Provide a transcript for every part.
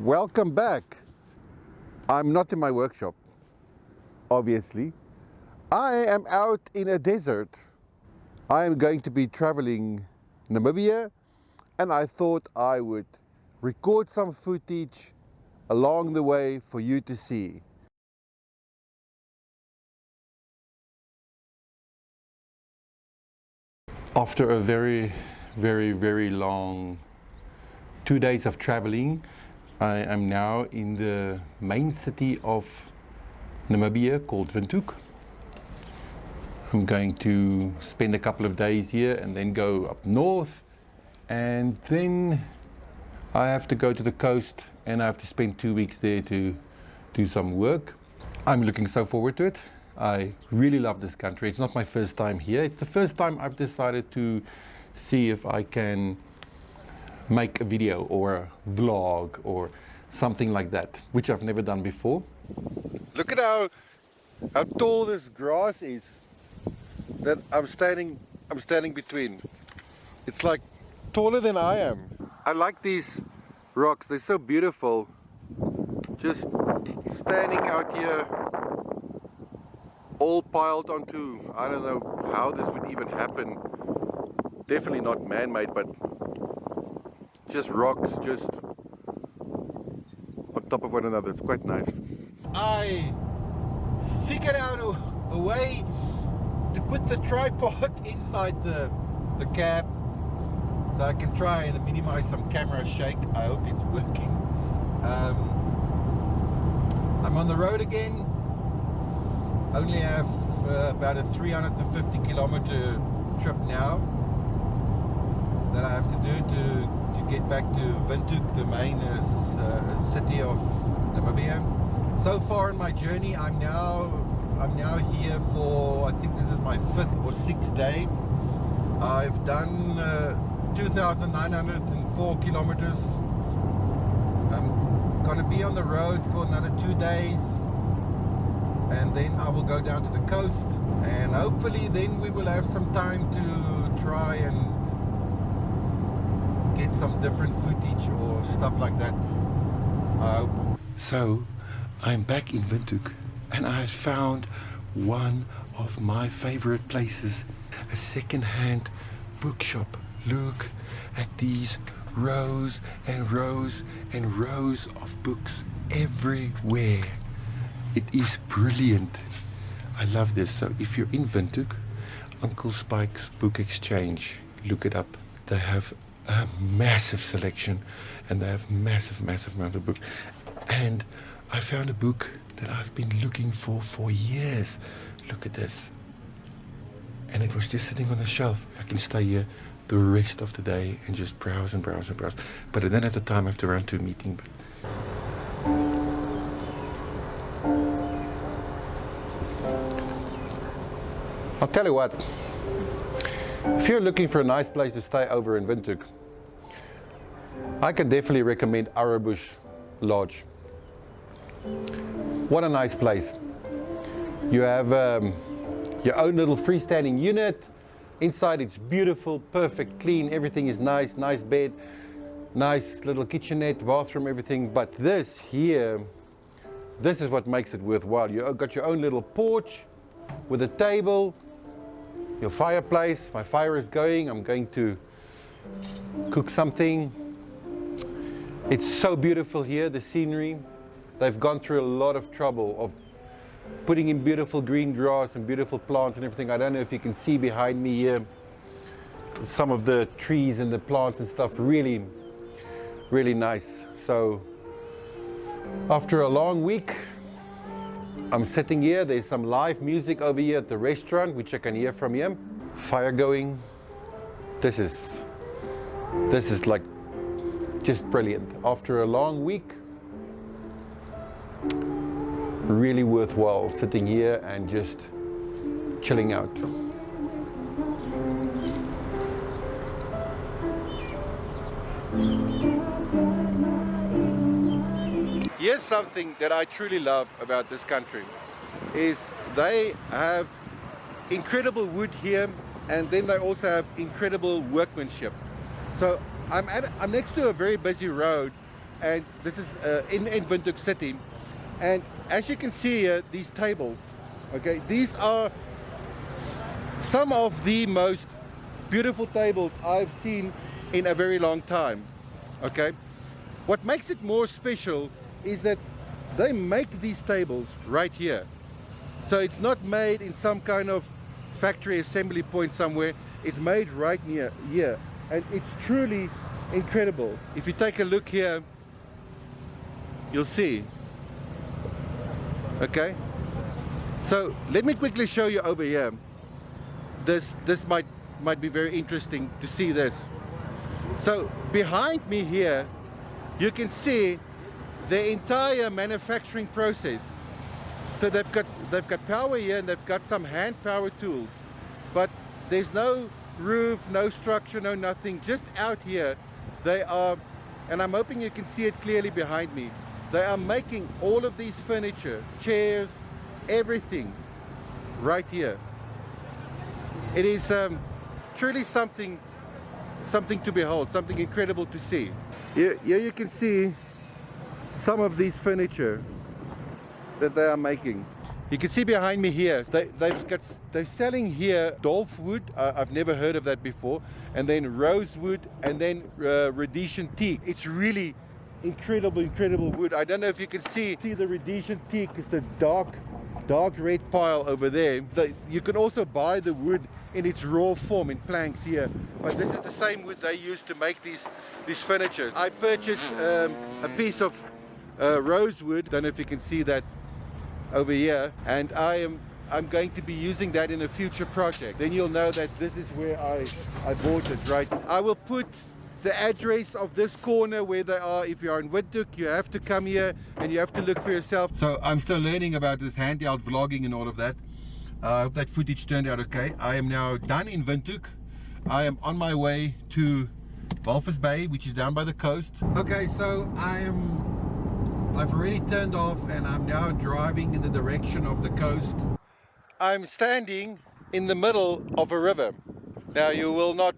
Welcome back. I'm not in my workshop, obviously. I am out in a desert. I am going to be traveling Namibia, and I thought I would record some footage along the way for you to see. After a very long 2 days of traveling, I am now in the main city of Namibia called Windhoek. I'm going to spend a couple of days here and then go up north, and then I have to go to the coast and I have to spend 2 weeks there to do some work. I'm looking so forward to it. I really love this country. It's not my first time here. It's the first time I've decided to see if I can make a video or a vlog or something like that, which I've never done before. Look at how tall this grass is that I'm standing between. It's like taller than I am. I like these rocks, they're so beautiful. Just standing out here, all piled onto, I don't know how this would even happen. Definitely not man-made, but just rocks just on top of one another. It's quite nice. I figured out a way to put the tripod inside the cab, so I can try and minimize some camera shake. I hope it's working. I'm on the road again. Only have about a 350 kilometer trip now that I have to do to get back to Windhoek, the main city of Namibia. So far in my journey, I'm now here for, I think this is my 5th or 6th day. I've done 2,904 kilometers. I'm gonna be on the road for another 2 days, and then I will go down to the coast, and hopefully then we will have some time to try and get some different footage or stuff like that, I hope. So I'm back in Windhoek, and I found one of my favorite places, a second-hand bookshop. Look at these rows and rows and rows of books everywhere. It is brilliant. I love this. So if you're in Windhoek, Uncle Spike's Book Exchange, look it up. They have a massive selection, and they have massive amount of books. And I found a book that I've been looking for years. Look at this. And it was just sitting on a shelf. I can stay here the rest of the day and just browse and browse and browse. But I don't have the time. I have to run to a meeting. I'll tell you what, if you're looking for a nice place to stay over in Windhoek, I can definitely recommend Arebbusch Lodge. What a nice place. You have your own little freestanding unit. Inside it's beautiful, perfect, clean, everything is nice bed, nice little kitchenette, bathroom, everything. But this here, this is what makes it worthwhile. You've got your own little porch with a table, your fireplace. My fire is going. I'm going to cook something. It's so beautiful here, the scenery. They've gone through a lot of trouble of putting in beautiful green grass and beautiful plants and everything. I don't know if you can see behind me here some of the trees and the plants and stuff. Really nice. So after a long week, I'm sitting here. There's some live music over here at the restaurant, which I can hear from here. Fire going. This is like just brilliant. After a long week, really worthwhile sitting here and just chilling out. Here's something that I truly love about this country, is they have incredible wood here, and then they also have incredible workmanship. So I'm next to a very busy road, and this is in Windhoek City. And as you can see here, these tables, okay, these are some of the most beautiful tables I've seen in a very long time, okay. What makes it more special is that they make these tables right here. So it's not made in some kind of factory assembly point somewhere. It's made right near here, and it's truly incredible. If you take a look here, you'll see. Okay, so let me quickly show you over here. This might be very interesting to see this. So behind me here, you can see the entire manufacturing process. So they've got power here, and they've got some hand power tools, but there's no roof, no structure, no nothing. Just out here, they are, and I'm hoping you can see it clearly behind me, they are making all of these furniture, chairs, everything right here. It is truly something to behold, something incredible to see. Here you can see some of these furniture that they are making. You can see behind me here, they're selling here dolph wood. I've never heard of that before, and then rosewood, and then Rhodesian teak. It's really incredible wood. I don't know if you can see the Rhodesian teak is the dark red pile over there. You can also buy the wood in its raw form in planks here, but this is the same wood they use to make these furniture. I purchased a piece of rosewood. Don't know if you can see that over here, and I'm going to be using that in a future project. Then you'll know that this is where I bought it, right? I will put the address of this corner where they are. If you are in Windhoek, you have to come here and you have to look for yourself. So I'm still learning about this handheld vlogging and all of that. I hope that footage turned out okay. I am now done in Windhoek. I am on my way to Walvis Bay, which is down by the coast. Okay, so I've already turned off and I'm now driving in the direction of the coast. I'm standing in the middle of a river. Now you will not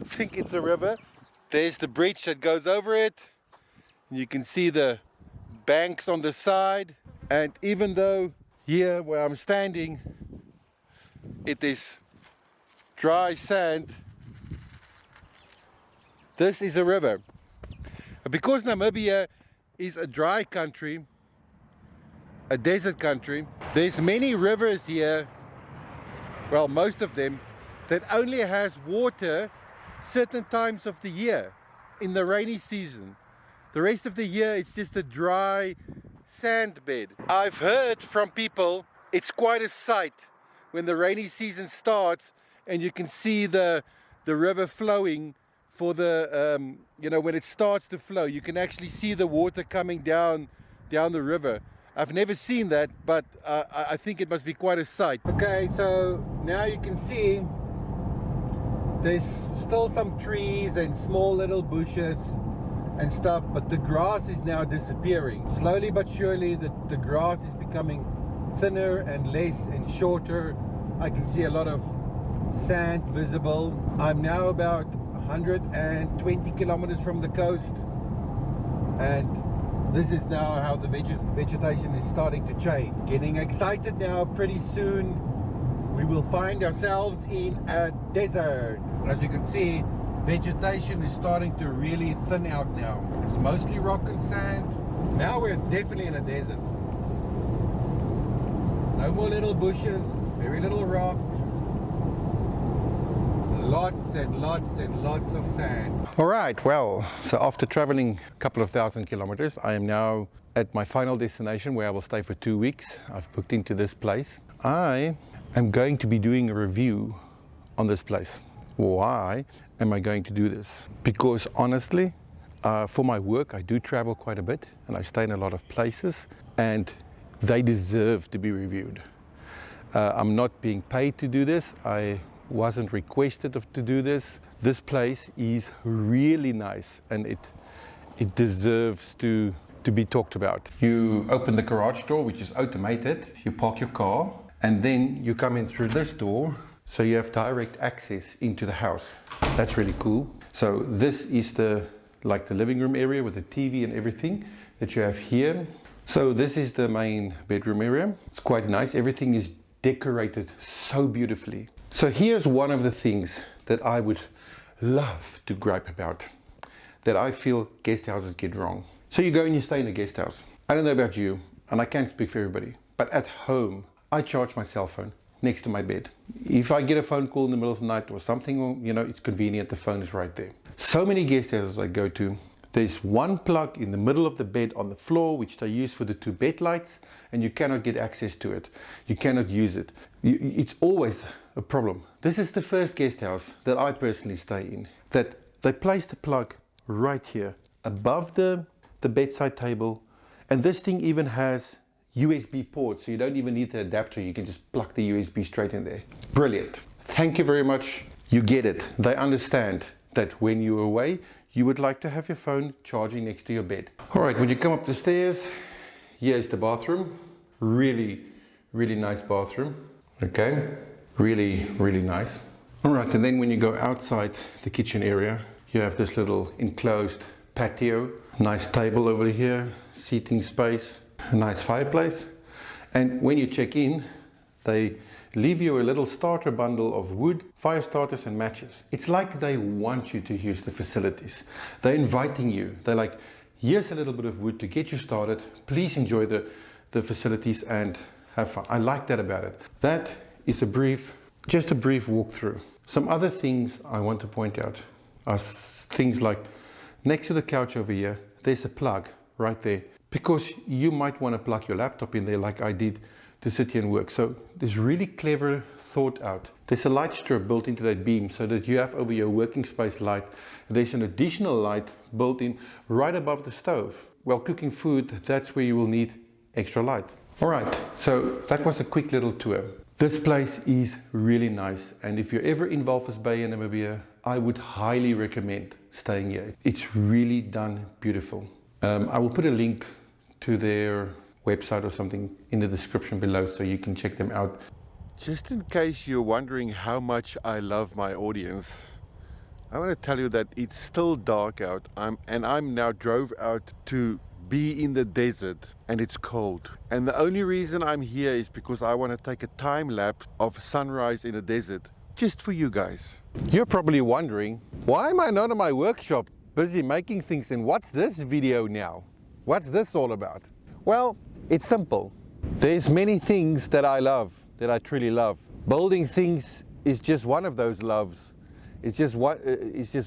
think it's a river. There's the bridge that goes over it. You can see the banks on the side. And even though here where I'm standing, it is dry sand, this is a river. Because Namibia is a dry country, a desert country, there's many rivers here, well, most of them, that only has water certain times of the year in the rainy season. The rest of the year it's just a dry sand bed. I've heard from people it's quite a sight when the rainy season starts and you can see the river flowing for the when it starts to flow. You can actually see the water coming down the river. I've never seen that, but I think it must be quite a sight. Okay, so now you can see there's still some trees and small little bushes and stuff, but the grass is now disappearing. Slowly but surely the grass is becoming thinner and less and shorter. I can see a lot of sand visible. I'm now about 120 kilometers from the coast, and this is now how the vegetation is starting to change. Getting excited now. Pretty soon we will find ourselves in a desert. As you can see, vegetation is starting to really thin out now. It's mostly rock and sand. Now we're definitely in a desert. No more little bushes, very little rocks. Lots and lots of sand. All right, well, so after traveling a couple of thousand kilometers, I am now at my final destination where I will stay for 2 weeks. I've booked into this place. I am going to be doing a review on this place. Why am I going to do this? Because honestly, for my work, I do travel quite a bit and I stay in a lot of places, and they deserve to be reviewed. I'm not being paid to do this. I wasn't requested to do this. This place is really nice and it deserves to be talked about. You open the garage door, which is automated. You park your car and then you come in through this door. So you have direct access into the house. That's really cool. So this is the like the living room area with the TV and everything that you have here. So this is the main bedroom area. It's quite nice. Everything is decorated so beautifully. So here's one of the things that I would love to gripe about, that I feel guest houses get wrong. So you go and you stay in a guest house. I don't know about you, and I can't speak for everybody, but at home, I charge my cell phone next to my bed. If I get a phone call in the middle of the night or something, you know, it's convenient, the phone is right there. So many guest houses I go to, there's one plug in the middle of the bed on the floor, which they use for the 2 bed lights, and you cannot get access to it. You cannot use it. It's always a problem. This is the first guest house that I personally stay in, that they place the plug right here above the bedside table, and this thing even has USB ports, so you don't even need the adapter. You can just plug the USB straight in there. Brilliant. Thank you very much. You get it. They understand that when you're away, you would like to have your phone charging next to your bed. All right, when you come up the stairs, here's the bathroom. Really, really nice bathroom. Okay, really, really nice. All right, and then when you go outside the kitchen area, you have this little enclosed patio. Nice table over here, seating space, a nice fireplace. And when you check in, they leave you a little starter bundle of wood, fire starters and matches. It's like they want you to use the facilities. They're inviting you. They're like, here's a little bit of wood to get you started. Please enjoy the facilities and have fun. I like that about it. That is just a brief walkthrough. Some other things I want to point out are things like, next to the couch over here, there's a plug right there, because you might want to plug your laptop in there like I did to sit here and work. So there's really clever thought out. There's a light strip built into that beam so that you have over your working space light. There's an additional light built in right above the stove. While cooking food, that's where you will need extra light. All right, so that was a quick little tour. This place is really nice, and if you're ever in Walvis Bay in Namibia, I would highly recommend staying here. It's really done beautiful. I will put a link to their website or something in the description below so you can check them out. Just in case you're wondering how much I love my audience, I want to tell you that it's still dark out, and I'm now drove out to be in the desert, and it's cold. And the only reason I'm here is because I want to take a time lapse of sunrise in the desert, just for you guys. You're probably wondering, why am I not in my workshop busy making things, and what's this video now? What's this all about? Well, it's simple. There's many things that I love, that I truly love. Building things is just one of those loves. It's just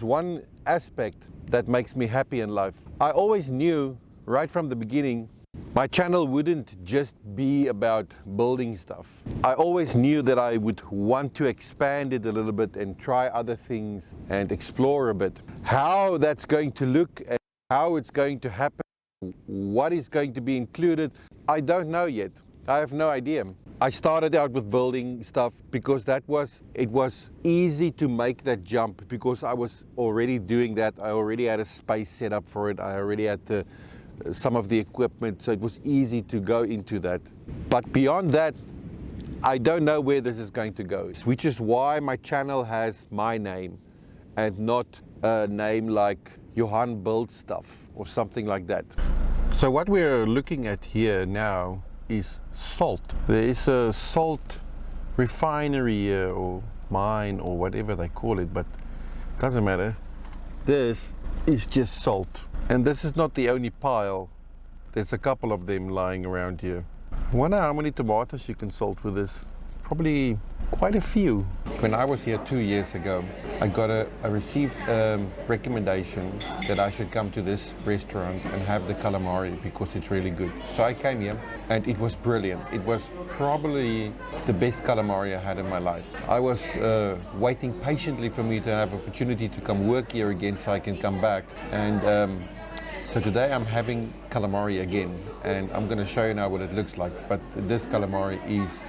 one aspect that makes me happy in life. I always knew right from the beginning, my channel wouldn't just be about building stuff. I always knew that I would want to expand it a little bit and try other things and explore a bit. How that's going to look and how it's going to happen, what is going to be included, I don't know yet. I have no idea. I started out with building stuff because it was easy to make that jump, because I was already doing that. I already had a space set up for it. I already had some of the equipment, so it was easy to go into that. But beyond that, I don't know where this is going to go, which is why my channel has my name and not a name like Johan Builds Stuff or something like that. So what we're looking at here now is salt. There is a salt refinery here, or mine, or whatever they call it, but it doesn't matter. This is just salt. And this is not the only pile. There's a couple of them lying around here. I wonder how many tomatoes you can salt with this. Probably quite a few. When I was here 2 years ago, I received a recommendation that I should come to this restaurant and have the calamari because it's really good. So I came here and it was brilliant. It was probably the best calamari I had in my life. I was waiting patiently for me to have opportunity to come work here again so I can come back. And so today I'm having calamari again, and I'm going to show you now what it looks like. But this calamari is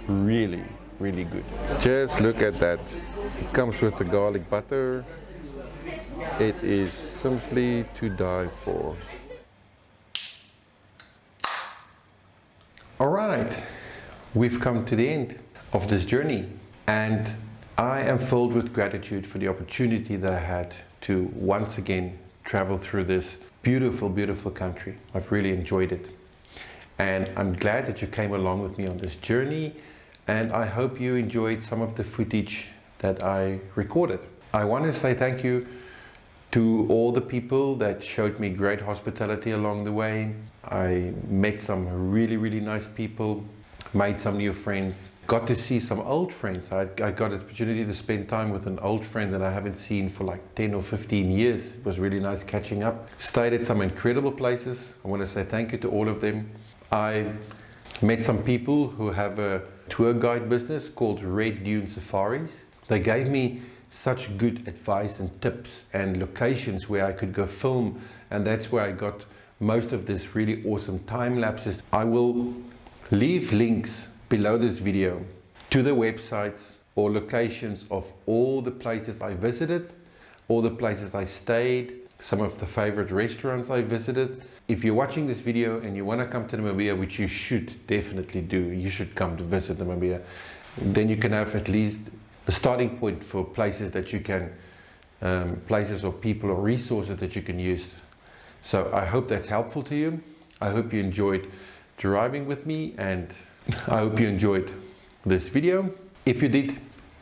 really, really good. Just look at that. It comes with the garlic butter. It is simply to die for. All right, we've come to the end of this journey, and I am filled with gratitude for the opportunity that I had to once again travel through this beautiful, beautiful country. I've really enjoyed it. And I'm glad that you came along with me on this journey, and I hope you enjoyed some of the footage that I recorded. I want to say thank you to all the people that showed me great hospitality along the way. I met some really, really nice people, made some new friends, got to see some old friends. I got an opportunity to spend time with an old friend that I haven't seen for like 10 or 15 years. It was really nice catching up. Stayed at some incredible places. I want to say thank you to all of them. I met some people who have a tour guide business called Dune Safaris. They gave me such good advice and tips and locations where I could go film, and that's where I got most of this really awesome time lapses. I will leave links below this video to the websites or locations of all the places I visited, all the places I stayed, some of the favorite restaurants I visited. If you're watching this video and you want to come to Namibia, which you should definitely do, you should come to visit Namibia, then you can have at least a starting point for places that you can, places or people or resources that you can use. So I hope that's helpful to you. I hope you enjoyed driving with me, and I hope you enjoyed this video. If you did,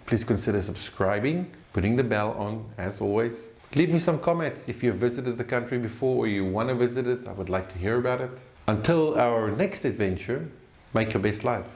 please consider subscribing, putting the bell on as always. Leave me some comments if you've visited the country before or you want to visit it. I would like to hear about it. Until our next adventure, make your best life.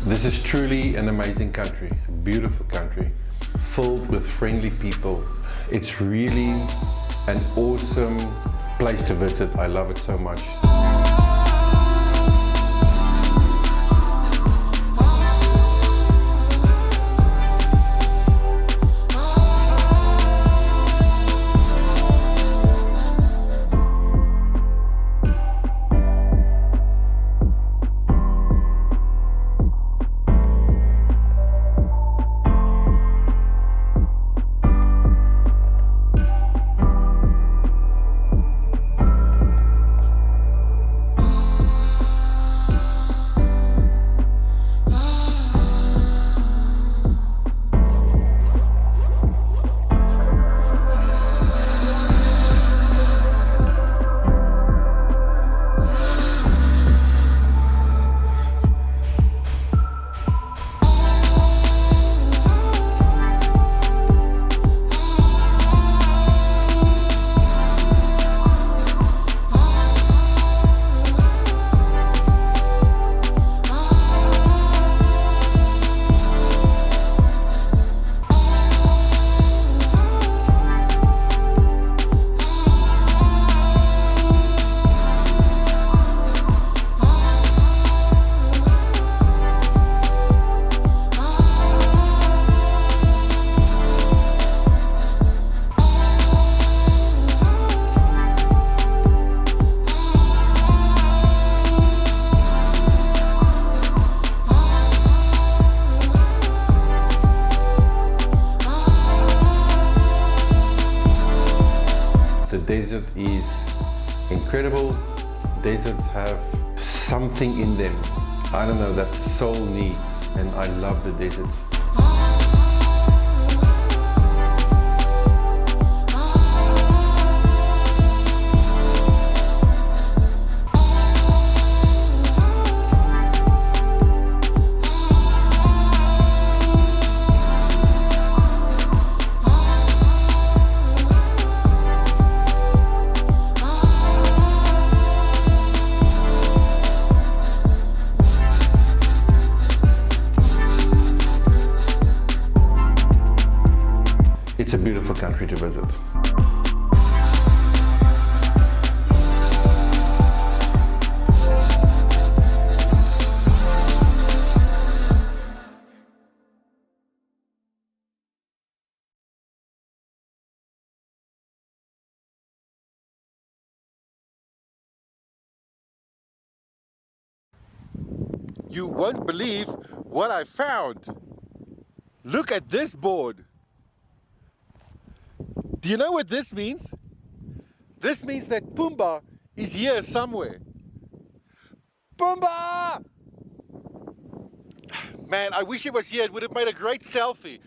This is truly an amazing country, a beautiful country, filled with friendly people. It's really an awesome place to visit. I love it so much. The desert is incredible. Deserts have something in them, I don't know, that the soul needs, and I love the deserts. It's a beautiful country to visit. You won't believe what I found. Look at this board. Do you know what this means? This means that Pumbaa is here somewhere. Pumbaa! Man, I wish he was here. It would have made a great selfie.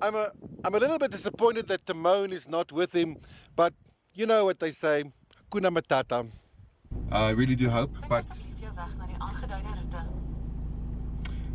I'm a little bit disappointed that Timon is not with him, but you know what they say, Hakuna Matata. I really do hope, but